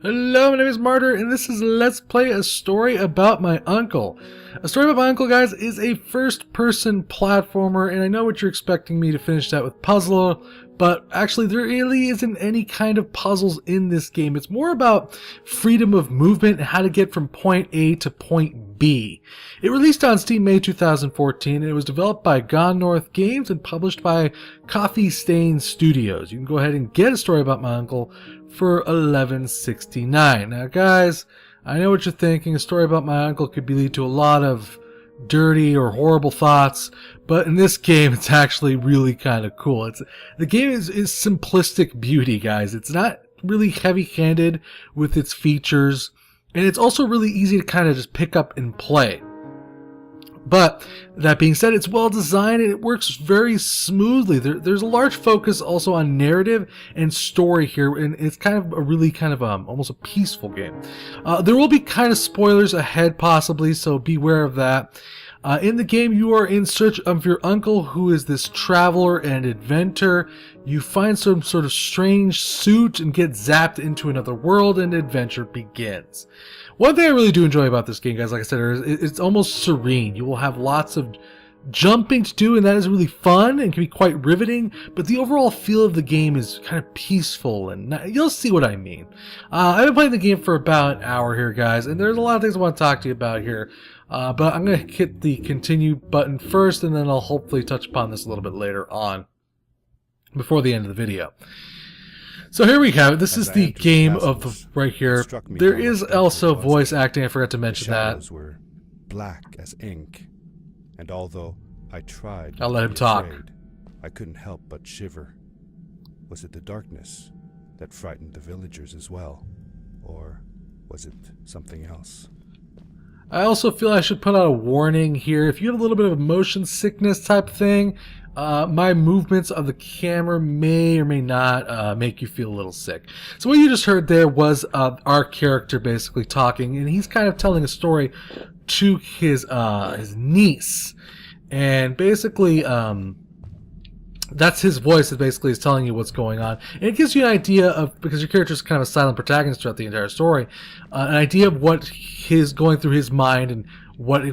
Hello, my name is Martyr, and this is Let's Play A Story About My Uncle. A Story About My Uncle, guys, is a first-person platformer, and I know what you're expecting me to finish that with puzzle, but actually there really isn't any kind of puzzles in this game. It's more about freedom of movement and how to get from point A to point B. It released on Steam May 2014, and it was developed by Gone North Games and published by Coffee Stain Studios. You can go ahead and get A Story About My Uncle for $11.69. Now, guys, I know what you're thinking. A story about my uncle could lead to a lot of dirty or horrible thoughts, but in this game, it's actually really kind of cool. The game is simplistic beauty, guys. It's not really heavy-handed with its features, and it's also really easy to kind of just pick up and play. But that being said, it's well designed and it works very smoothly. There's a large focus also on narrative and story here, and it's kind of a really kind of almost a peaceful game. There will be kind of spoilers ahead possibly, so beware of that. In the game, you are in search of your uncle, who is this traveler and inventor. You find some sort of strange suit and get zapped into another world, and adventure begins. One thing I really do enjoy about this game, guys, like I said, is it's almost serene. You will have lots of jumping to do, and that is really fun and can be quite riveting, but the overall feel of the game is kind of peaceful, and you'll see what I mean. I've been playing the game for about an hour here, guys, and there's a lot of things I want to talk to you about here, but I'm going to hit the continue button first, and then I'll hopefully touch upon this a little bit later on before the end of the video. So here we have it. This is the game of the right here. There is also voice acting. I forgot to mention that. The shadows were black as ink, and although I tried I'll let him talk. I couldn't help but shiver. Was it the darkness that frightened the villagers as well, or was it something else? I also feel I should put out a warning here. If you have a little bit of a motion sickness type thing, my movements of the camera may or may not make you feel a little sick. So what you just heard there was our character basically talking, and he's kind of telling a story to his niece, and basically that's his voice that basically is telling you what's going on, and it gives you an idea of, because your character is kind of a silent protagonist throughout the entire story, an idea of what is going through his mind and what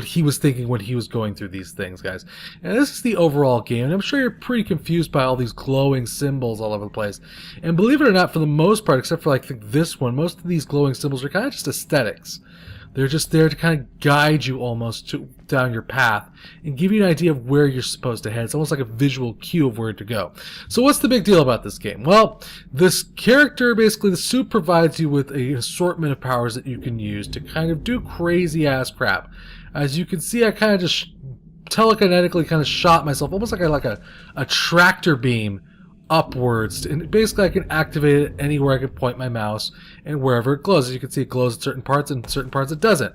he was thinking when he was going through these things, guys. And this is the overall game, and I'm sure you're pretty confused by all these glowing symbols all over the place. And believe it or not, for the most part, except for like this one, most of these glowing symbols are kind of just aesthetics. They're just there to kind of guide you almost down your path and give you an idea of where you're supposed to head. It's almost like a visual cue of where to go. So what's the big deal about this game? Well, this character, basically the suit, provides you with an assortment of powers that you can use to kind of do crazy ass crap. As you can see, I kind of just telekinetically kind of shot myself, almost like a tractor beam upwards, and basically I can activate it anywhere I can point my mouse and wherever it glows. As you can see, it glows in certain parts and certain parts it doesn't.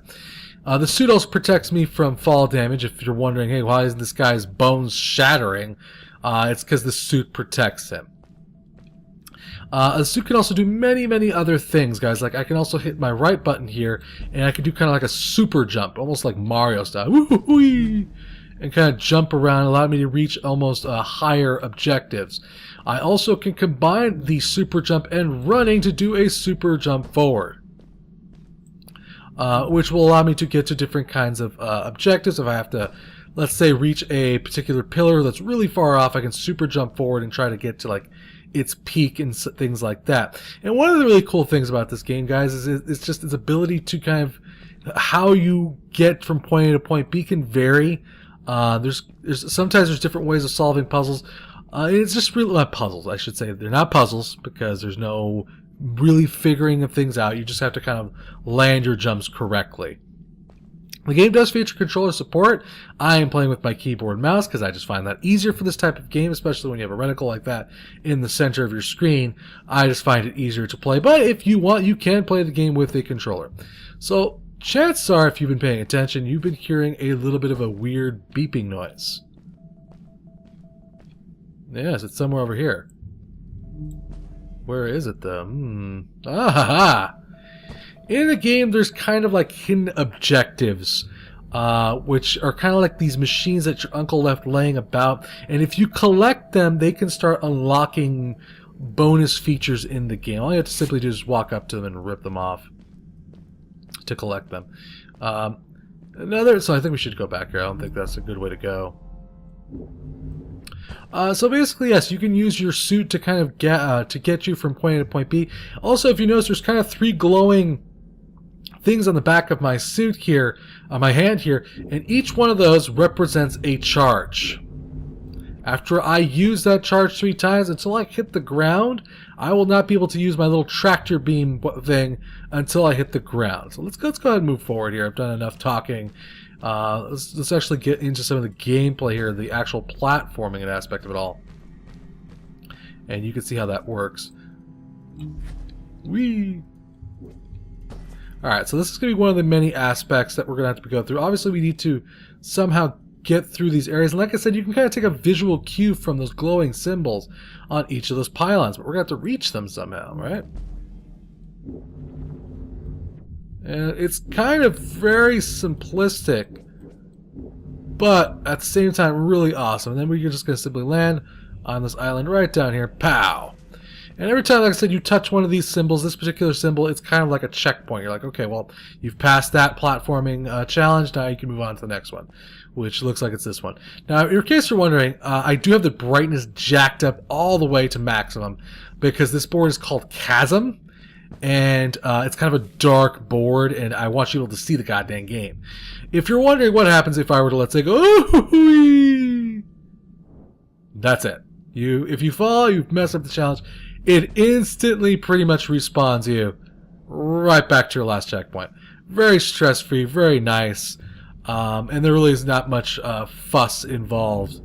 The suit also protects me from fall damage. If you're wondering, hey, why is this guy's bones shattering? It's because the suit protects him. The suit can also do many other things, guys. Like I can also hit my right button here, and I can do kind of like a super jump, almost like Mario style. Woo-hoo-wee! And kind of jump around, allow me to reach almost higher objectives. I also can combine the super jump and running to do a super jump forward, which will allow me to get to different kinds of objectives. If I have to, let's say, reach a particular pillar that's really far off, I can super jump forward and try to get to like its peak and things like that. And one of the really cool things about this game, guys, is it's just its ability to kind of, how you get from point A to point B can vary. Sometimes there's different ways of solving puzzles. It's just really not puzzles, I should say. They're not puzzles because there's no really figuring of things out. You just have to kind of land your jumps correctly. The game does feature controller support. I am playing with my keyboard and mouse because I just find that easier for this type of game, especially when you have a reticle like that in the center of your screen. I just find it easier to play. But if you want, you can play the game with a controller. So chances are, if you've been paying attention, you've been hearing a little bit of a weird beeping noise. Yes, it's somewhere over here. Where is it, though? Ah ha ha! In the game, there's kind of like hidden objectives, which are kind of like these machines that your uncle left laying about. And if you collect them, they can start unlocking bonus features in the game. All you have to simply do is walk up to them and rip them off to collect them. So I think we should go back here. I don't think that's a good way to go. So basically, yes, you can use your suit to kind of get you from point A to point B. Also, if you notice, there's kind of 3 glowing things on the back of my suit here, on my hand here, and each one of those represents a charge. After I use that charge 3 times until I hit the ground, I will not be able to use my little tractor beam thing until I hit the ground. So let's go ahead and move forward here. I've done enough talking. Let's actually get into some of the gameplay here, the actual platforming aspect of it all. And you can see how that works. Whee! Alright, so this is going to be one of the many aspects that we're going to have to go through. Obviously, we need to somehow get through these areas. And like I said, you can kind of take a visual cue from those glowing symbols on each of those pylons. But we're going to have to reach them somehow, right? And it's kind of very simplistic, but at the same time really awesome. And then we're just going to simply land on this island right down here. Pow! And every time, like I said, you touch one of these symbols, this particular symbol, it's kind of like a checkpoint. You're like, okay, well, you've passed that platforming challenge, now you can move on to the next one, which looks like it's this one. Now, in case you're wondering, I do have the brightness jacked up all the way to maximum because this board is called Chasm, and it's kind of a dark board, and I want you able to see the goddamn game. If you're wondering what happens if I were to, let's say, go, oh, that's it. If you fall, you've messed up the challenge. It instantly pretty much respawns you right back to your last checkpoint. Very stress-free, very nice, and there really is not much fuss involved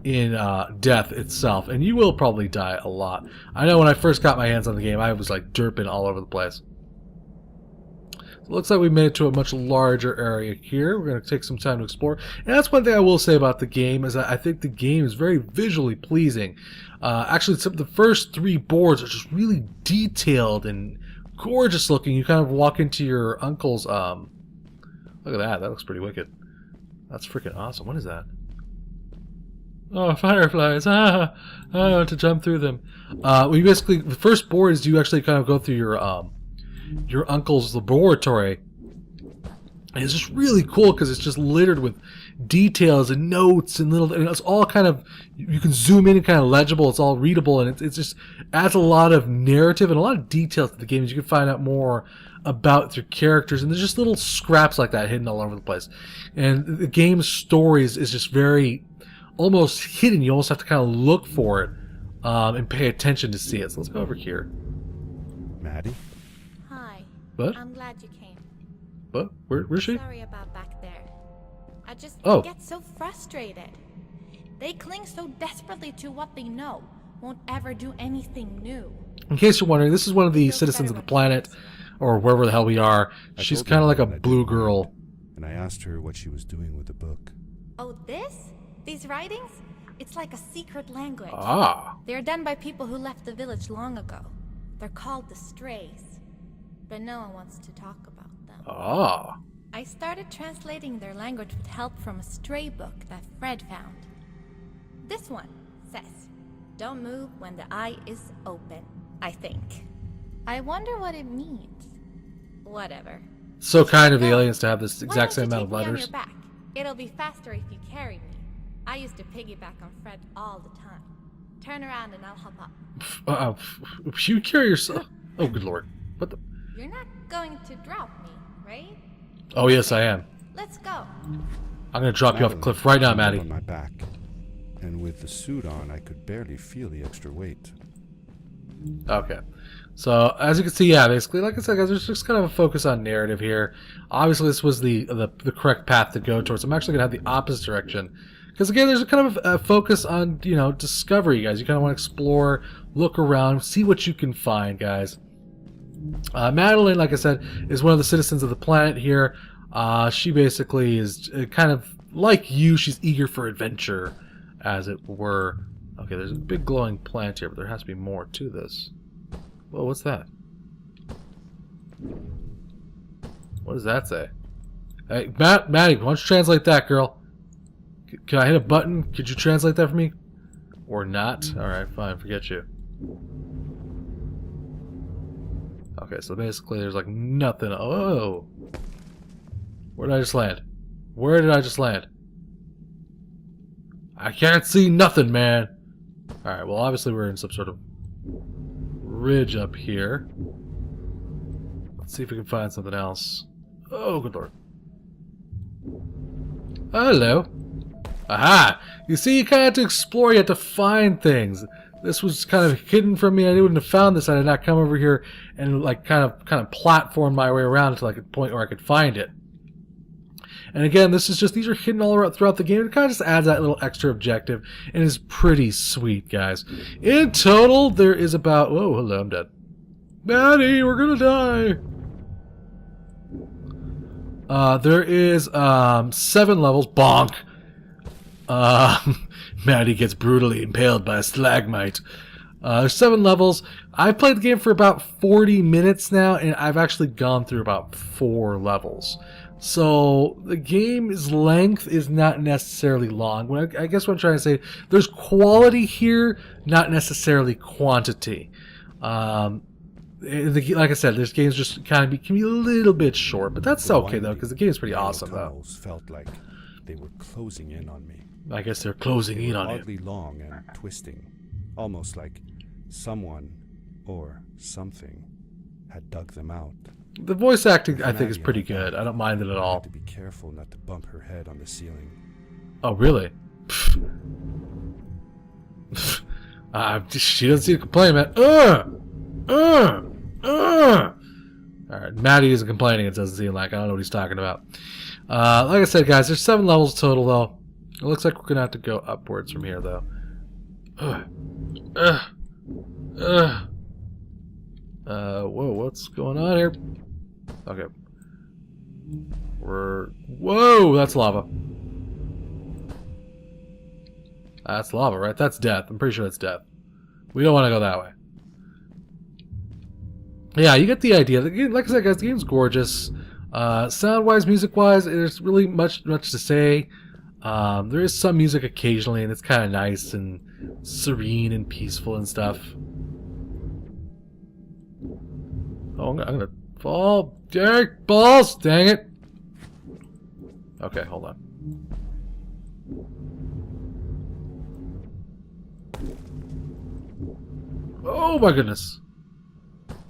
in death itself, and you will probably die a lot. I know when I first got my hands on the game, I was like derping all over the place. So it looks like we made it to a much larger area here. We're going to take some time to explore, and that's one thing I will say about the game is that I think the game is very visually pleasing. Actually, the first 3 boards are just really detailed and gorgeous looking. You kind of walk into your uncle's. Look at that. That looks pretty wicked. That's freaking awesome. What is that? Oh, fireflies! I want to jump through them. We basically, the first board is you actually kind of go through your uncle's laboratory. And it's just really cool because it's just littered with details and notes and and it's all kind of, you can zoom in and kind of legible. It's all readable, and it just adds a lot of narrative and a lot of details to the game. You can find out more about your characters, and there's just little scraps like that hidden all over the place. And the game's stories is just very almost hidden. You almost have to kind of look for it and pay attention to see it. So let's go over here. Maddie? Hi. What? I'm glad you came. What? Where's she? Sorry about back there. I just get so frustrated. They cling so desperately to what they know, won't ever do anything new. In case you're wondering, this is one of the citizens of the planet, or wherever the hell we are. She's kind of like a blue girl. And I asked her what she was doing with the book. Oh, these writings? It's like a secret language. Ah. They're done by people who left the village long ago. They're called the Strays. But no one wants to talk about them. Ah. I started translating their language with help from a stray book that Fred found. This one says, "Don't move when the eye is open," I think. I wonder what it means. Whatever. So kind of the aliens to have this exact same amount of Why don't letters. you take me on your back? It'll be faster if you carry me. I used to piggyback on Fred all the time. Turn around and I'll hop up. You carry yourself. Oh, good lord. What the? You're not going to drop me, right? Oh, yes, I am. Let's go. I'm going to drop you off a cliff right now, Maddie. On my back. And with the suit on, I could barely feel the extra weight. Okay. So, as you can see, yeah, basically, like I said, guys, there's just kind of a focus on narrative here. Obviously, this was the correct path to go towards. I'm actually going to have the opposite direction. Because, again, there's a kind of a focus on, discovery, guys. You kind of want to explore, look around, see what you can find, guys. Madeline, like I said, is one of the citizens of the planet here. She basically is kind of like you. She's eager for adventure, as it were. Okay, there's a big glowing plant here, but there has to be more to this. Whoa, what's that? What does that say? Hey, Maddie, why don't you translate that, girl? Can I hit a button? Could you translate that for me? Or not? Alright, fine, forget you. Okay, so basically there's like nothing. Oh! Where did I just land? Where did I just land? I can't see nothing, man! Alright, well obviously we're in some sort of ridge up here. Let's see if we can find something else. Oh, good lord. Hello. Aha! You see, you kind of have to explore, you have to find things. This was kind of hidden from me. I wouldn't have found this. I did not come over here and like kind of platform my way around to like a point where I could find it. And again, this is just, these are hidden all around throughout the game. It kind of just adds that little extra objective and is pretty sweet, guys. In total, there is about, whoa, hello, I'm dead. Maddie, we're gonna die. There is 7 levels. Bonk. Maddie gets brutally impaled by a stalagmite. There's 7 levels. I've played the game for about 40 minutes now, and I've actually gone through about 4 levels. So the game's length is not necessarily long. I guess what I'm trying to say, there's quality here, not necessarily quantity. Like I said, this game's just kind of can be a little bit short, but that's okay though, because the game's pretty awesome though. Felt like they were closing in on me. I guess they're closing in on you. Oddly long and twisting, almost like someone or something had dug them out. The voice acting, I think, is pretty good. I don't mind it at all. To be careful not to bump her head on the ceiling. Oh, really? She doesn't seem to complain, man. Alright, Maddie isn't complaining, it doesn't seem like. I don't know what he's talking about. Like I said, guys, there's 7 levels total, though. It looks like we're going to have to go upwards from here, though. Whoa, what's going on here? Okay. Whoa, that's lava. That's lava, right? That's death. I'm pretty sure that's death. We don't want to go that way. Yeah, you get the idea. Like I said, guys, the game's gorgeous. Sound-wise, music-wise, there's really much to say. There is some music occasionally, and it's kind of nice and serene and peaceful and stuff. Oh, I'm gonna fall. Dang balls! Dang it! Okay, hold on. Oh my goodness.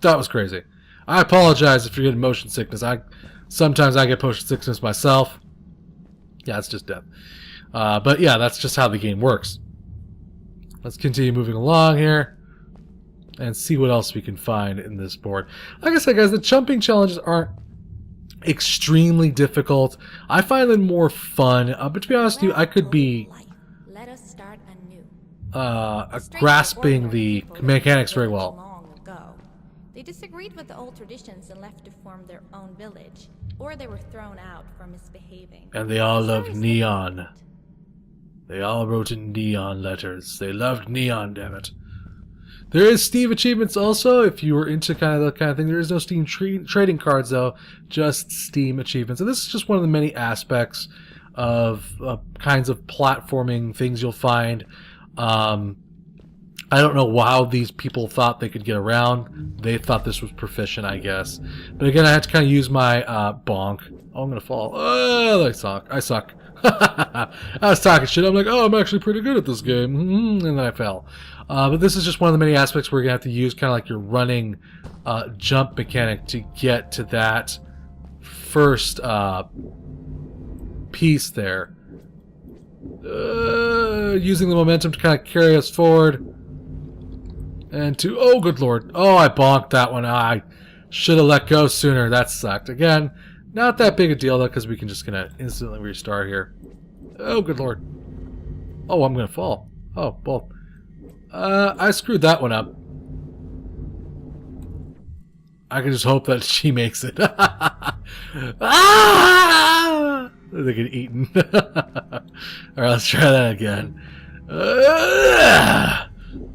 That was crazy. I apologize if you're getting motion sickness. Sometimes I get motion sickness myself. Yeah, it's just death. But yeah, that's just how the game works. Let's continue moving along here and see what else we can find in this board. Like I said, guys, the jumping challenges aren't extremely difficult. I find them more fun. But to be honest with you, I could be Let us start anew. Grasping the mechanics very well. Long ago. They disagreed with the old traditions and left to form their own village, or they were thrown out for misbehaving. And they all loved neon. They all wrote in neon letters. They loved neon, damn it. There is Steam achievements also, if you were into kind of that kind of thing. There is no Steam trading cards, though, just Steam achievements. And this is just one of the many aspects of kinds of platforming things you'll find. I don't know how these people thought they could get around. They thought this was proficient, I guess. But again, I had to kind of use my bonk. Oh, I'm going to fall. Oh, I suck. I was talking shit. I'm like, oh, I'm actually pretty good at this game. And then I fell. But this is just one of the many aspects where you're going to have to use kind of like your running jump mechanic to get to that first piece there. Using the momentum to kind of carry us forward. And to, oh, good lord. Oh, I bonked that one. I should have let go sooner. That sucked. Again, not that big a deal, though, because we can just gonna instantly restart here. Oh, good lord. Oh, I'm gonna fall. Oh, well. I screwed that one up. I can just hope that she makes it. Ah! They get eaten. Alright, let's try that again.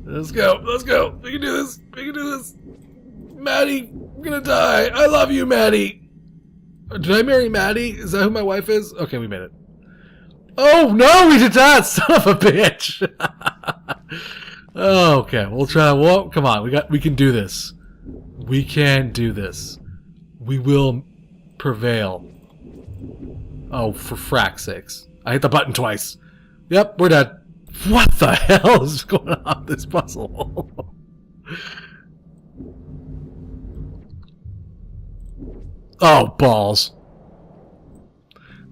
Let's go. We can do this. Maddie, I'm gonna die. I love you, Maddie. Did I marry Maddie? Is that who my wife is? Okay, we made it. Oh, no, we did not. Son of a bitch. Okay, we'll try. Well, come on, we can do this. We can do this. We will prevail. Oh, for frack's sakes! I hit the button twice. Yep, we're dead. What the hell is going on with this puzzle? Oh, balls.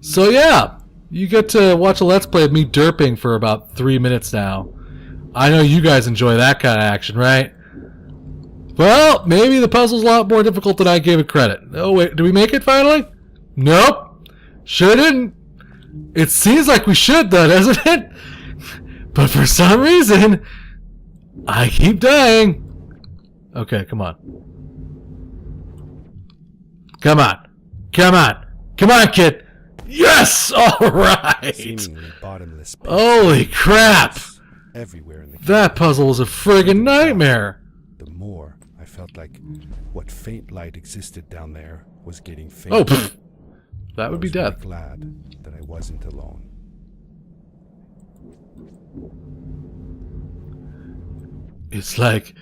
So yeah, you get to watch a Let's Play of me derping for about 3 minutes now. I know you guys enjoy that kind of action, right? Well, maybe the puzzle's a lot more difficult than I gave it credit. Oh wait, did we make it finally? Nope. Sure didn't. It seems like we should though, doesn't it? But for some reason, I keep dying. Okay, come on. Come on. Come on. Come on, kid. Yes! Alright! Seemingly bottomless pits Holy crap! everywhere in the That puzzle was a friggin' nightmare. The more I felt like what faint light existed down there was getting Oh, fainter. pfft. That would be I was death. glad that I wasn't alone. It's like...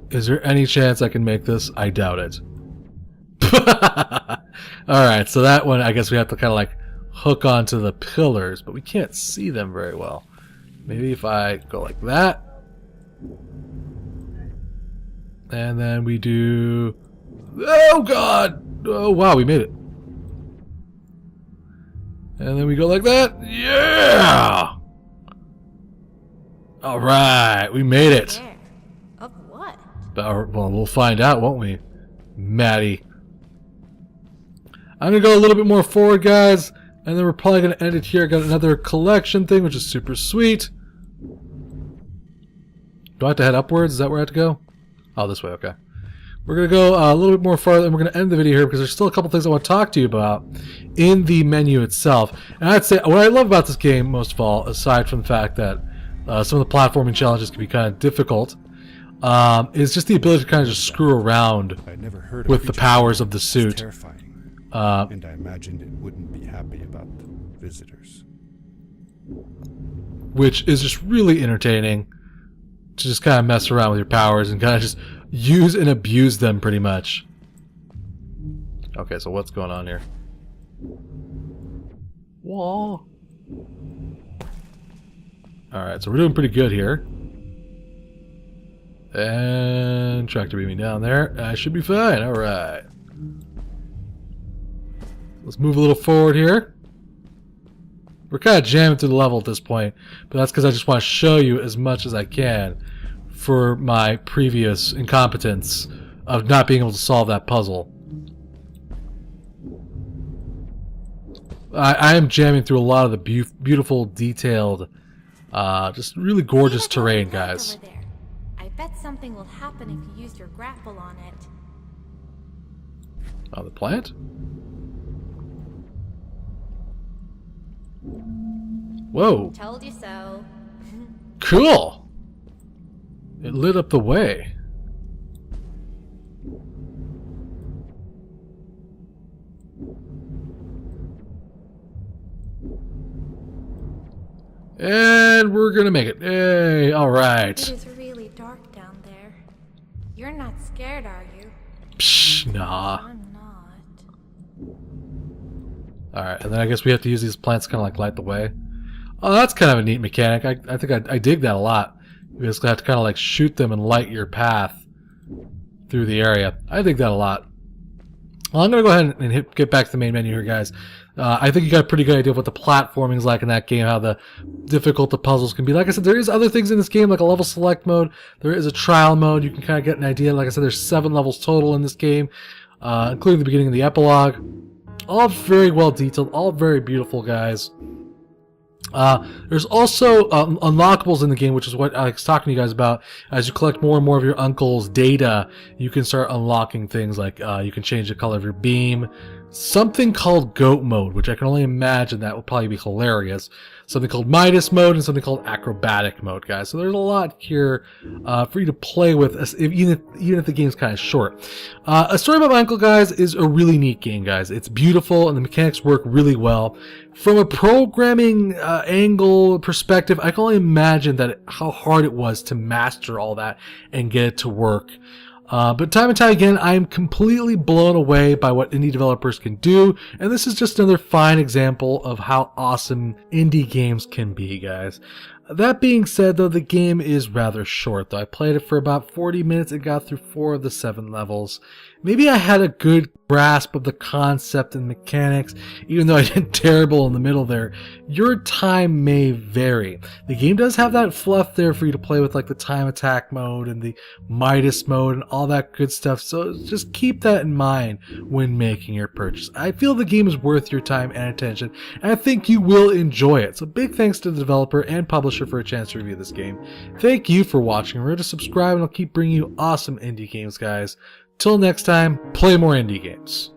Is there any chance I can make this? I doubt it. Alright, so that one, I guess we have to kind of like hook onto the pillars, but we can't see them very well. Maybe if I go like that. And then we do... Oh god! Oh wow, we made it. And then we go like that. Yeah! Alright, we made it. There. Of what? Well, we'll find out, won't we, Maddie? I'm going to go a little bit more forward, guys, and then we're probably going to end it here. Got another collection thing, which is super sweet. Do I have to head upwards? Is that where I have to go? Oh, this way, okay. We're going to go a little bit more farther, and we're going to end the video here because there's still a couple things I want to talk to you about in the menu itself. And I'd say what I love about this game, most of all, aside from the fact that some of the platforming challenges can be kind of difficult, is just the ability to kind of just screw around I'd never heard of with the creatures powers of the as suit. terrifying, and I imagined it wouldn't be happy about visitors. Which is just really entertaining to just kind of mess around with your powers and kind of just use and abuse them pretty much. Okay, so what's going on here? Whoa. Alright, so we're doing pretty good here. And tractor beaming down there. I should be fine. Alright. Let's move a little forward here. We're kind of jamming through the level at this point, but that's because I just want to show you as much as I can for my previous incompetence of not being able to solve that puzzle. I am jamming through a lot of the beautiful, detailed, just really gorgeous See that terrain, plant guys. over there? I bet something will happen if you use your grapple on it. Oh, the plant? Whoa, Told you so. cool! It lit up the way. And we're gonna make it. Yay, alright. It is really dark down there. You're not scared, are you? Psh, nah. I'm not. Alright, and then I guess we have to use these plants to kind of like light the way. Oh, that's kind of a neat mechanic. I think I dig that a lot. You basically have to kind of like shoot them and light your path through the area. I dig that a lot. Well, I'm going to go ahead and get back to the main menu here, guys. I think you got a pretty good idea of what the platforming is like in that game, how the difficult the puzzles can be. Like I said, there is other things in this game, like a level select mode. There is a trial mode. You can kind of get an idea. Like I said, there's 7 levels total in this game, including the beginning and the epilogue. All very well detailed, all very beautiful, guys. There's also unlockables in the game, which is what I was talking to you guys about. As you collect more and more of your uncle's data, you can start unlocking things like you can change the color of your beam. Something called goat mode, which I can only imagine that would probably be hilarious. something called Midas mode, and something called acrobatic mode, guys. So there's a lot here for you to play with, even if the game's kind of short. A Story About My Uncle, guys, is a really neat game, guys. It's beautiful, and the mechanics work really well. From a programming angle perspective, I can only imagine how hard it was to master all that and get it to work. But time and time again, I am completely blown away by what indie developers can do, and this is just another fine example of how awesome indie games can be, guys. That being said, though, the game is rather short, though. I played it for about 40 minutes and got through 4 of the 7 levels. Maybe I had a good grasp of the concept and mechanics, even though I did terrible in the middle there. Your time may vary. The game does have that fluff there for you to play with, like the time attack mode and the Midas mode and all that good stuff, so just keep that in mind when making your purchase. I feel the game is worth your time and attention, and I think you will enjoy it. So big thanks to the developer and publisher for a chance to review this game. Thank you for watching. Remember to subscribe, and I'll keep bringing you awesome indie games, guys. Till next time, play more indie games.